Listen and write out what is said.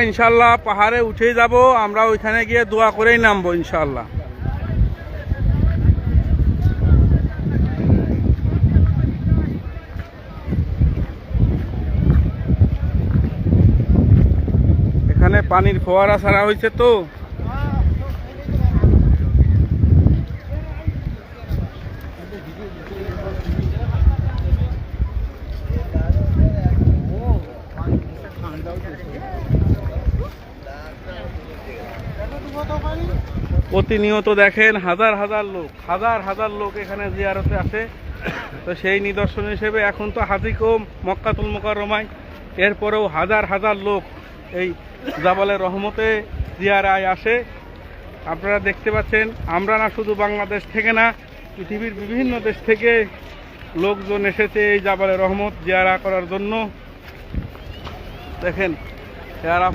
ইনশাল্লাহ পাহাড়ে উঠে যাব, আমরা ওইখানে গিয়ে দোয়া করেই নামবো ইনশাল্লাহ। এখানে পানির ফোয়ারা ছাড়া হয়েছে তো, প্রতিনিয়ত দেখেন হাজার হাজার লোক এখানে জিয়ারতে আসে। তো সেই নিদর্শন হিসেবে এখন তো হাজি কম মক্কাতুল মুকাররমায়, এরপরেও হাজার লোক এই জাবালে রহমতে জিয়ারায় আসে। আপনারা দেখতে পাচ্ছেন, আমরা না শুধু বাংলাদেশ থেকে না, পৃথিবীর বিভিন্ন দেশ থেকে লোকজন এসেছে এই জাবালে রহমত জিয়ারা করার জন্য। দেখেন আরাফাত